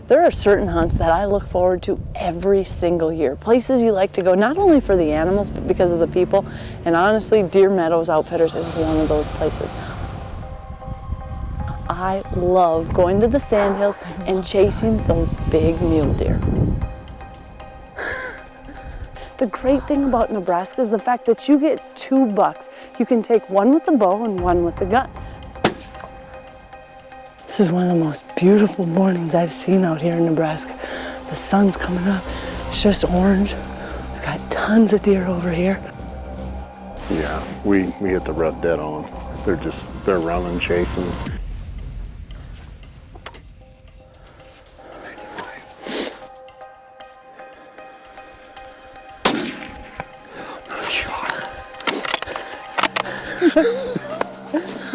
There are certain hunts that I look forward to every single year. Places you like to go, not only for the animals, but because of the people. And honestly, Deer Meadows Outfitters is one of those places. I love going to the Sandhills and chasing those big mule deer. The great thing about Nebraska is the fact that you get 2 bucks. You can take one with the bow and one with the gun. This is one of the most beautiful mornings I've seen out here in Nebraska. The sun's coming up, it's just orange. We've got tons of deer over here. Yeah, we hit the rut dead on. They're running, chasing.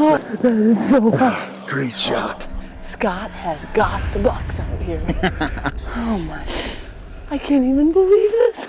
Oh, that is so hot. Great shot. Scott has got the bucks out here. Oh my, I can't even believe this.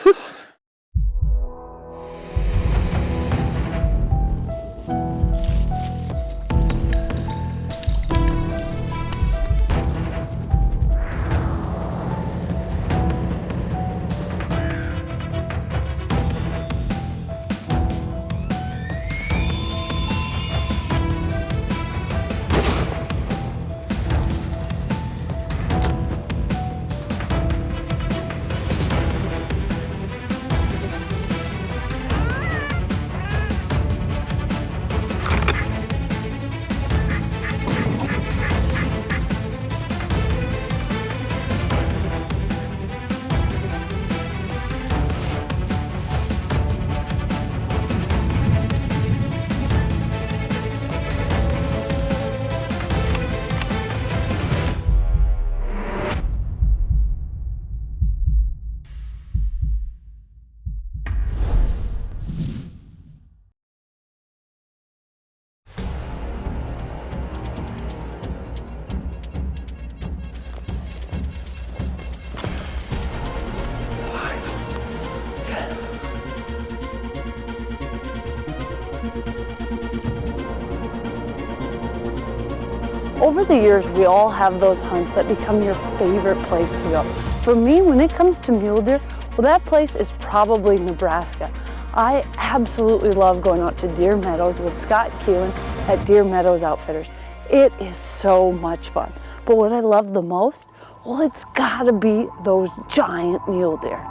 Over the years, we all have those hunts that become your favorite place to go. For me, when it comes to mule deer, well, that place is probably Nebraska. I absolutely love going out to Deer Meadows with Scott Keelan at Deer Meadows Outfitters. It is so much fun. But what I love the most, well, it's gotta be those giant mule deer.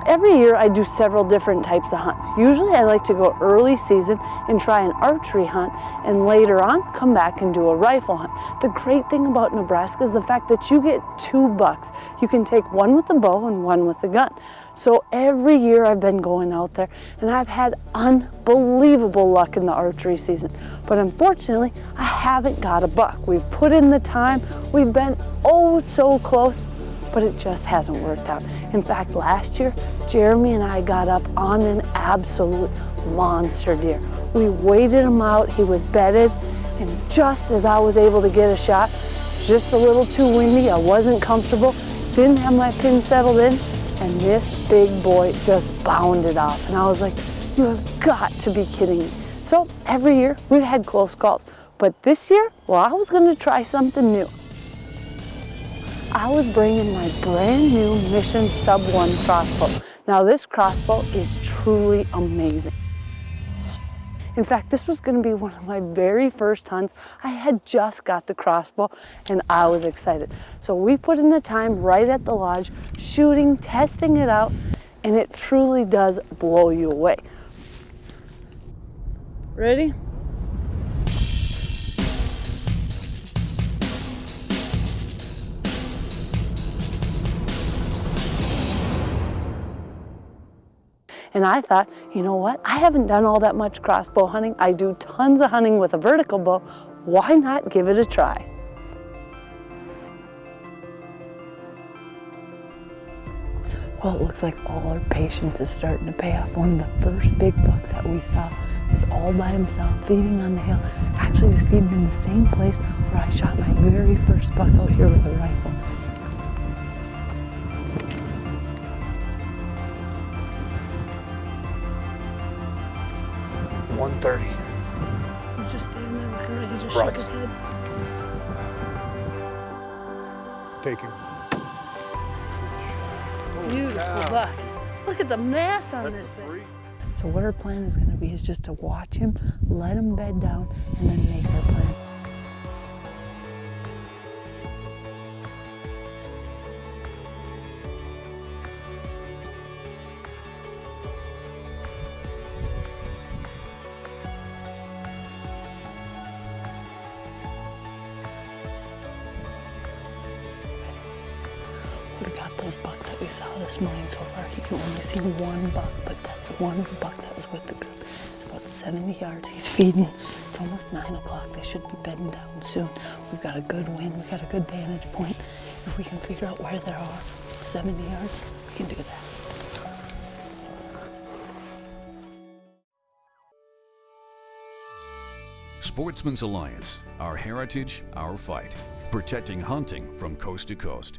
Every year I do several different types of hunts. Usually I like to go early season and try an archery hunt, and later on come back and do a rifle hunt. The great thing about Nebraska is the fact that you get 2 bucks. You can take one with the bow and one with the gun. So every year I've been going out there and I've had unbelievable luck in the archery season. But unfortunately, I haven't got a buck. We've put in the time, we've been oh so close, but it just hasn't worked out. In fact, last year, Jeremy and I got up on an absolute monster deer. We waited him out, he was bedded, and just as I was able to get a shot, just a little too windy, I wasn't comfortable, didn't have my pin settled in, and this big boy just bounded off. And I was like, you have got to be kidding me. So every year, we've had close calls. But this year, well, I was gonna try something new. I was bringing my brand new Mission Sub 1 crossbow. Now this crossbow is truly amazing. In fact, this was going to be one of my very first hunts. I had just got the crossbow and I was excited. So we put in the time right at the lodge, shooting, testing it out, and it truly does blow you away. Ready? And I thought, you know what? I haven't done all that much crossbow hunting. I do tons of hunting with a vertical bow. Why not give it a try? Well, it looks like all our patience is starting to pay off. One of the first big bucks that we saw is all by himself, feeding on the hill. Actually, he's feeding in the same place where I shot my very first buck out here with a rifle. He's just standing there looking right. He just shook his head. Take him. Beautiful buck. Look at the mass on this thing. So what our plan is going to be is just to watch him, let him bed down, and then make our plan. We got those bucks that we saw this morning so far. You can only see one buck, but that's the one buck that was with the group. It's about 70 yards. He's feeding. It's almost 9 o'clock. They should be bedding down soon. We've got a good wind. We've got a good vantage point. If we can figure out where they are, 70 yards, we can do that. Sportsmen's Alliance, our heritage, our fight, protecting hunting from coast to coast.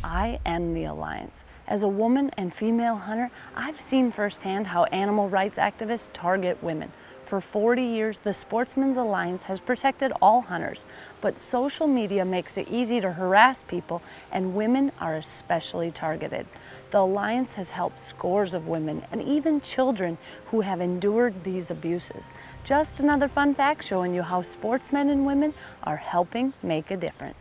I am the Alliance. As a woman and female hunter, I've seen firsthand how animal rights activists target women. For 40 years, the Sportsmen's Alliance has protected all hunters, but social media makes it easy to harass people, and women are especially targeted. The Alliance has helped scores of women and even children who have endured these abuses. Just another fun fact showing you how sportsmen and women are helping make a difference.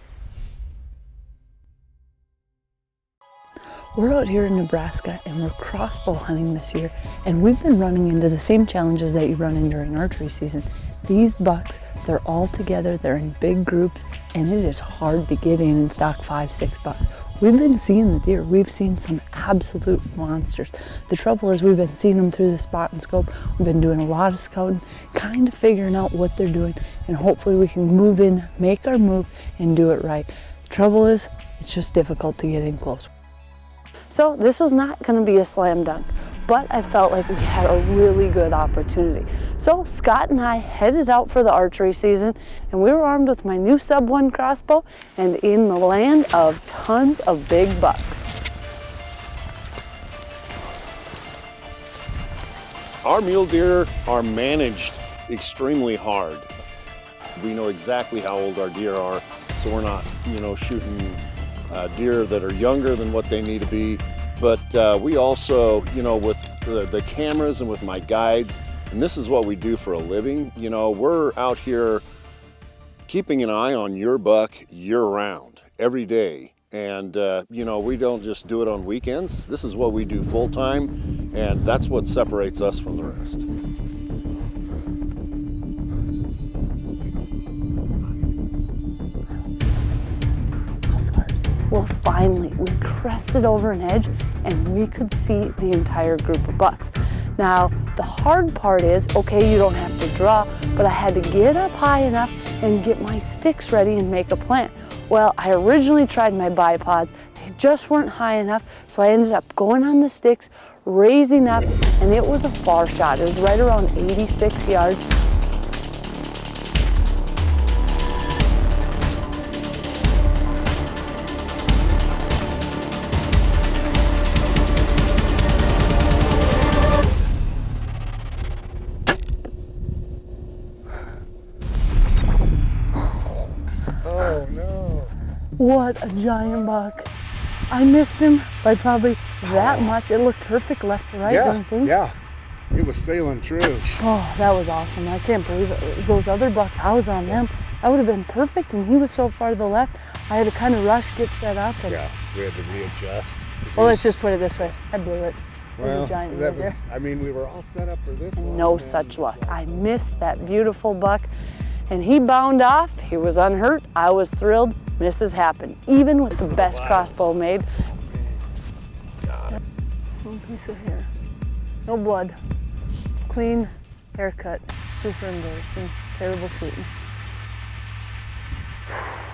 We're out here in Nebraska and we're crossbow hunting this year, and we've been running into the same challenges that you run in during archery season. These bucks, they're all together, they're in big groups, and it is hard to get in and stock 5-6 bucks. We've been seeing the deer. We've seen some absolute monsters. The trouble is we've been seeing them through the spot and scope. We've been doing a lot of scouting, kind of figuring out what they're doing, and hopefully we can move in, make our move, and do it right. The trouble is, it's just difficult to get in close. So this was not going to be a slam dunk, but I felt like we had a really good opportunity. So Scott and I headed out for the archery season, and we were armed with my new sub 1 crossbow and in the land of tons of big bucks. Our mule deer are managed extremely hard. We know exactly how old our deer are, so we're not, shooting deer that are younger than what they need to be. But we also, with the cameras and with my guides, and this is what we do for a living, we're out here keeping an eye on your buck year-round, every day. And, we don't just do it on weekends. This is what we do full-time, and that's what separates us from the rest. Well, finally, we crested over an edge and we could see the entire group of bucks. Now, the hard part is, okay, you don't have to draw, but I had to get up high enough and get my sticks ready and make a plant. Well, I originally tried my bipods. They just weren't high enough, so I ended up going on the sticks, raising up, and it was a far shot. It was right around 86 yards. What a giant buck. I missed him by probably that much. It looked perfect left to right, don't you think? Yeah, it was sailing true. Oh, that was awesome. I can't believe it. Those other bucks, I was on them. That would have been perfect, and he was so far to the left. I had to kind of rush, get set up. And yeah, we had to readjust. Well, let's just put it this way. I blew it. It was a giant that deer. I mean, we were all set up for this one. No such luck. I missed that beautiful buck, and he bound off. He was unhurt. I was thrilled. Misses happen, even with the best crossbow made. One piece of hair. No blood. Clean haircut. Super embarrassing. Terrible shooting.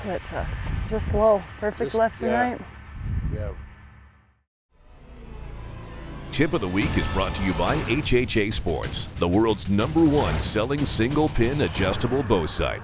That sucks. Just low. Perfect left and right. Yeah. Tip of the Week is brought to you by HHA Sports, the world's #1 selling single pin adjustable bow sight.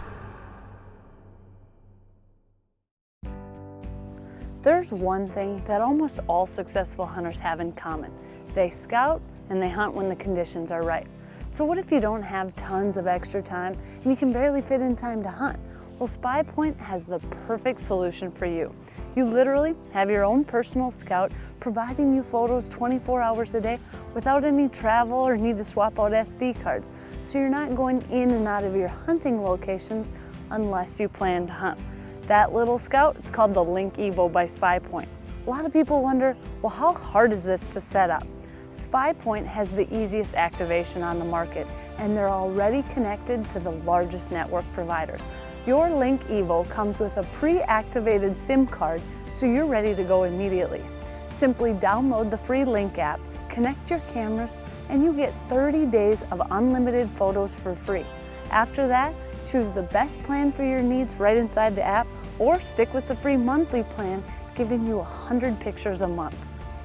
There's one thing that almost all successful hunters have in common. They scout and they hunt when the conditions are right. So what if you don't have tons of extra time and you can barely fit in time to hunt? Well, Spy Point has the perfect solution for you. You literally have your own personal scout providing you photos 24 hours a day without any travel or need to swap out SD cards. So you're not going in and out of your hunting locations unless you plan to hunt. That little scout, it's called the Link Evo by Spy Point. A lot of people wonder, well, how hard is this to set up? Spy Point has the easiest activation on the market, and they're already connected to the largest network provider. Your Link Evo comes with a pre-activated SIM card, so you're ready to go immediately. Simply download the free Link app, connect your cameras, and you get 30 days of unlimited photos for free. After that, choose the best plan for your needs right inside the app, or stick with the free monthly plan, giving you 100 pictures a month.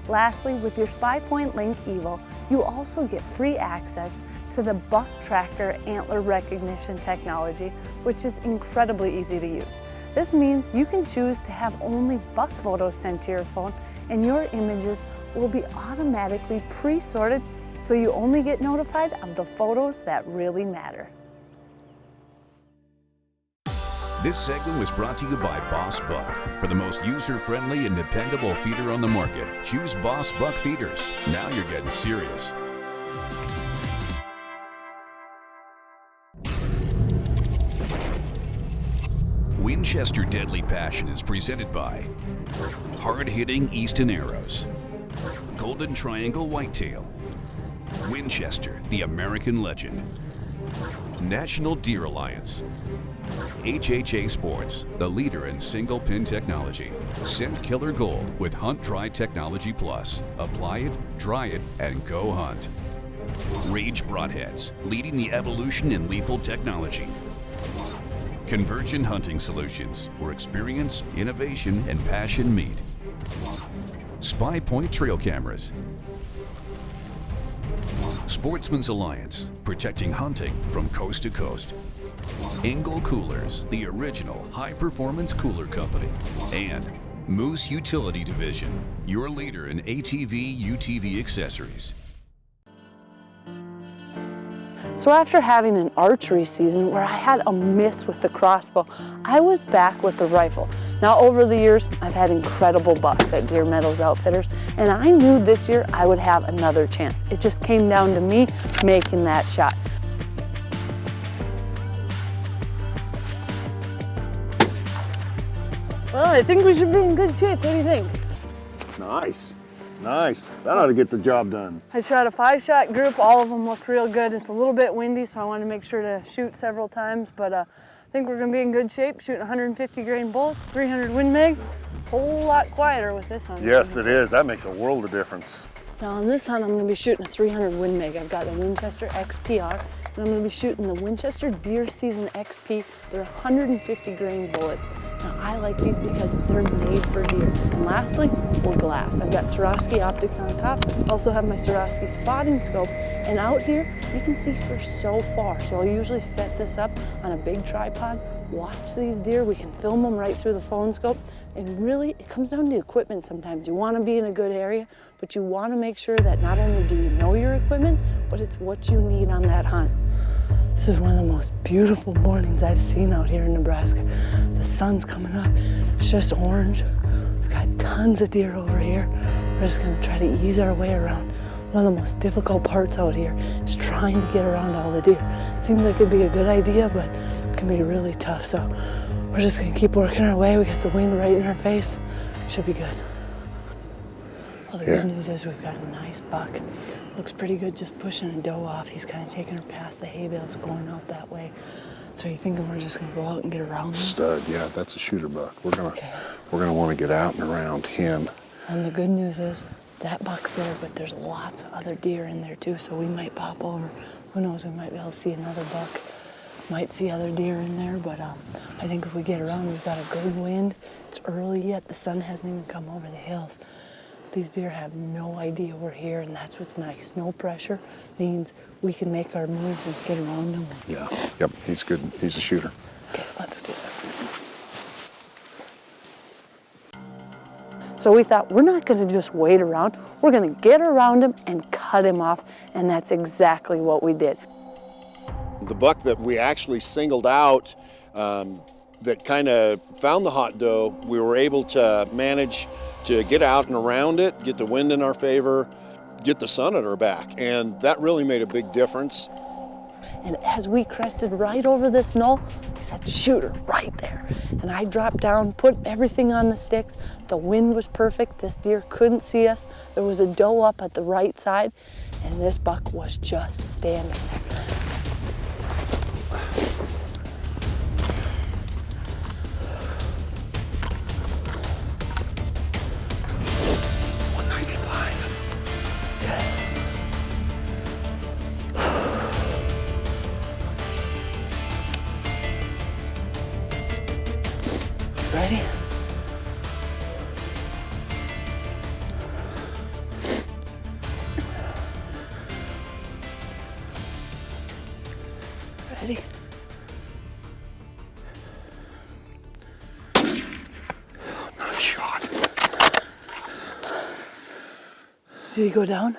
Lastly, with your Spy Point Link Evo, you also get free access to the Buck Tracker Antler Recognition technology, which is incredibly easy to use. This means you can choose to have only buck photos sent to your phone, and your images will be automatically pre-sorted, so you only get notified of the photos that really matter. This segment was brought to you by Boss Buck. For the most user-friendly and dependable feeder on the market, choose Boss Buck feeders. Now you're getting serious. Winchester Deadly Passion is presented by hard-hitting Easton Arrows, Golden Triangle Whitetail, Winchester, the American legend, National Deer Alliance, HHA Sports, the leader in single pin technology. Scent Killer Gold with Hunt Dry Technology Plus. Apply it, dry it, and go hunt. Rage Broadheads, leading the evolution in lethal technology. Convergent Hunting Solutions, where experience, innovation, and passion meet. Spy Point Trail Cameras. Sportsmen's Alliance, protecting hunting from coast to coast. Engel Coolers, the original high-performance cooler company. And Moose Utility Division, your leader in ATV, UTV accessories. So after having an archery season where I had a miss with the crossbow, I was back with the rifle. Now over the years, I've had incredible bucks at Deer Meadows Outfitters, and I knew this year I would have another chance. It just came down to me making that shot. Well, I think we should be in good shape. What do you think? Nice, nice. That ought to get the job done. I shot a 5-shot group. All of them look real good. It's a little bit windy, so I wanted to make sure to shoot several times, but I think we're gonna be in good shape, shooting 150 grain bullets, 300 Win Mag. Whole lot quieter with this hunt. Yes, it is. That makes a world of difference. Now on this hunt, I'm gonna be shooting a 300 Win Mag. I've got the Winchester XPR, and I'm gonna be shooting the Winchester Deer Season XP. They're 150 grain bullets. Now I like these because they're made for deer. And lastly, we're glass. I've got Swarovski optics on top. I also have my Swarovski spotting scope. And out here, you can see for so far. So I'll usually set this up on a big tripod, watch these deer. We can film them right through the phone scope. And really, it comes down to equipment sometimes. You want to be in a good area, but you want to make sure that not only do you know your equipment, but it's what you need on that hunt. This is one of the most beautiful mornings I've seen out here in Nebraska. The sun's coming up, it's just orange. We've got tons of deer over here. We're just gonna try to ease our way around. One of the most difficult parts out here is trying to get around all the deer. Seems like it'd be a good idea, but it can be really tough. So we're just gonna keep working our way. We got the wind right in our face. Should be good. Well, the good news is we've got a nice buck. Looks pretty good just pushing a doe off. He's kind of taking her past the hay bales going out that way. So you thinking we're just gonna go out and get around him? Stud, yeah, that's a shooter buck. We're gonna want to get out and around him. And the good news is that buck's there, but there's lots of other deer in there too, so we might pop over. Who knows, we might be able to see another buck. Might see other deer in there, but I think if we get around, we've got a good wind. It's early yet, the sun hasn't even come over the hills. These deer have no idea we're here, and that's what's nice. No pressure means we can make our moves and get around them. Yeah, yep, he's good. He's a shooter. Okay, let's do that. So we thought, we're not gonna just wait around. We're gonna get around him and cut him off, and that's exactly what we did. The buck that we actually singled out that kind of found the hot doe. We were able to manage to get out and around it, get the wind in our favor, get the sun at our back, and that really made a big difference. And as we crested right over this knoll, he said, shoot her right there. And I dropped down, put everything on the sticks. The wind was perfect. This deer couldn't see us. There was a doe up at the right side, and this buck was just standing there. Ready? Ready? Nice shot. Did he go down?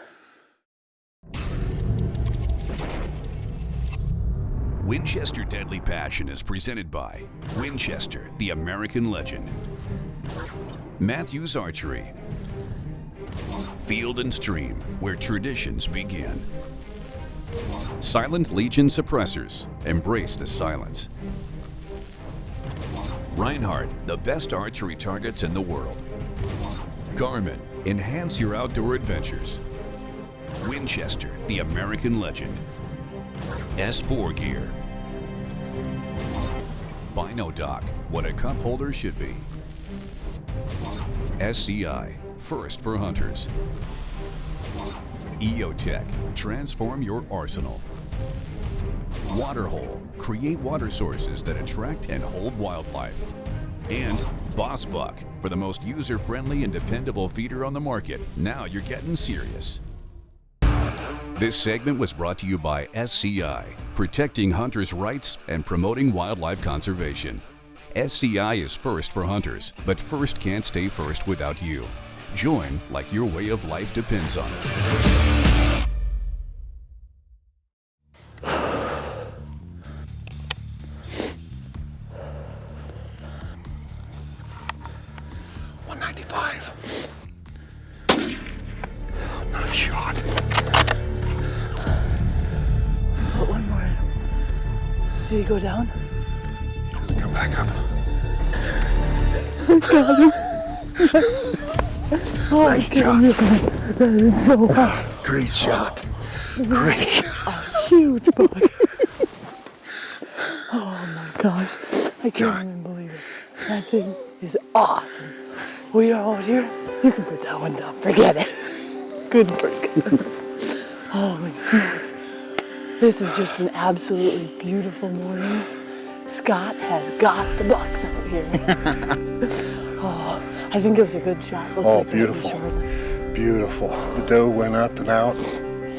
Winchester Deadly Passion is presented by Winchester, the American legend. Matthews Archery. Field and Stream, where traditions begin. Silent Legion Suppressors, embrace the silence. Reinhardt, the best archery targets in the world. Garmin, enhance your outdoor adventures. Winchester, the American legend. S4 Gear. Binodoc, what a cup holder should be. SCI, first for hunters. EOTech, transform your arsenal. Waterhole, create water sources that attract and hold wildlife. And Boss Buck, for the most user-friendly and dependable feeder on the market. Now you're getting serious. This segment was brought to you by SCI, protecting hunters' rights and promoting wildlife conservation. SCI is first for hunters, but first can't stay first without you. Join like your way of life depends on it. Nice shot. Put one more in. Did he go down? Doesn't come back up. Got him. Oh, Nice job. that is so hot. Great shot. Great shot. A huge buck. Oh my gosh. I can't even believe it. That thing is awesome. We are out here. You can put that one down. Forget it. Good work. Holy smokes. This is just an absolutely beautiful morning. Scott has got the bucks out here. Oh, I think it was a good shot. Looked Oh, like beautiful. short. Beautiful. The doe went up and out.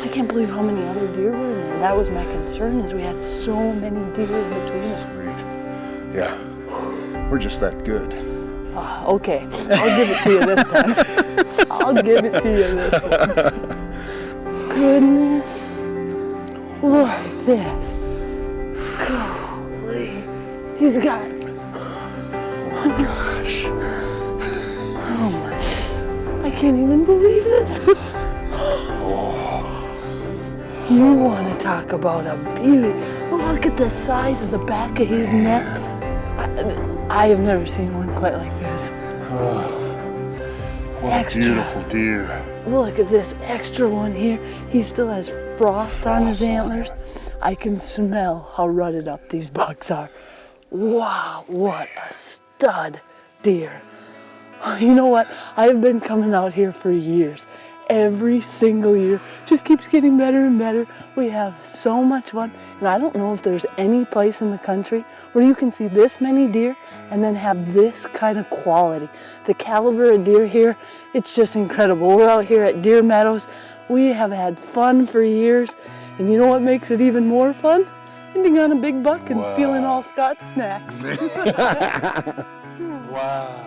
I can't believe how many other deer were in there. That was my concern, is we had so many deer in between us. Sweet. Yeah. We're just that good. Okay, I'll give it to you this time. I'll give it to you this time. Goodness. Look at this. Golly. He's got... Oh my gosh. Oh my... I can't even believe this. You want to talk about a beauty. Look at the size of the back of his neck. I have never seen one quite like this. What Extra. a beautiful deer. Look at this extra one here. He still has frost on his antlers. I can smell how rutted up these bucks are. Wow, what a stud deer. You know what? I've been coming out here for years. Every single year just keeps getting better and better. We have so much fun, and I don't know if there's any place in the country where you can see this many deer and then have this kind of quality. The caliber of deer here, it's just incredible. We're out here at Deer Meadows. We have had fun for years, and you know what makes it even more fun? Ending on a big buck and stealing all Scott's snacks. Wow.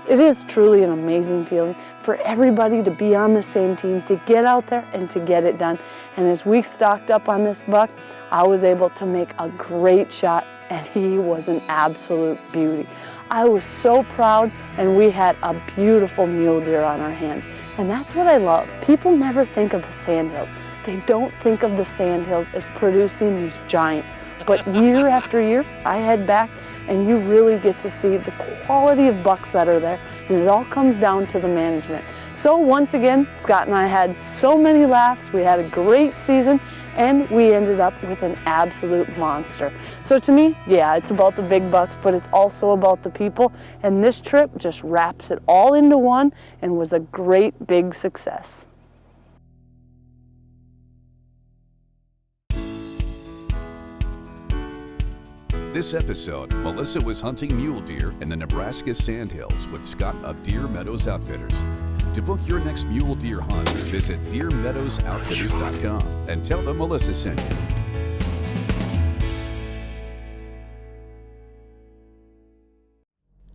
It is truly an amazing feeling for everybody to be on the same team, to get out there and to get it done. And as we stocked up on this buck, I was able to make a great shot and he was an absolute beauty. I was so proud, and we had a beautiful mule deer on our hands. And that's what I love. People never think of the Sandhills. They don't think of the Sandhills as producing these giants. But year after year, I head back and you really get to see the quality of bucks that are there, and it all comes down to the management. So once again, Scott and I had so many laughs, we had a great season, and we ended up with an absolute monster. So to me, yeah, it's about the big bucks, but it's also about the people, and this trip just wraps it all into one and was a great big success. This episode, Melissa was hunting mule deer in the Nebraska Sandhills with Scott of Deer Meadows Outfitters. To book your next mule deer hunt, visit deermeadowsoutfitters.com and tell them Melissa sent you.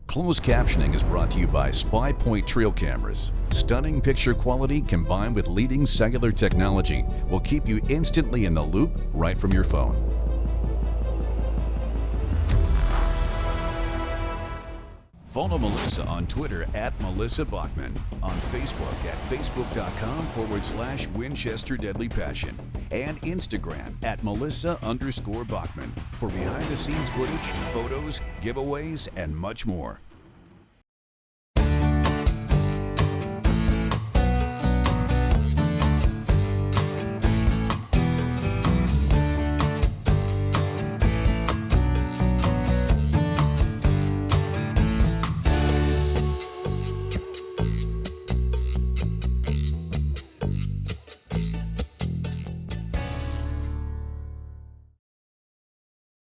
Closed captioning is brought to you by Spy Point Trail Cameras. Stunning picture quality combined with leading cellular technology will keep you instantly in the loop right from your phone. Follow Melissa on Twitter at Melissa Bachman, on Facebook at facebook.com/Winchester Deadly Passion, and Instagram at Melissa_Bachman for behind the scenes footage, photos, giveaways, and much more.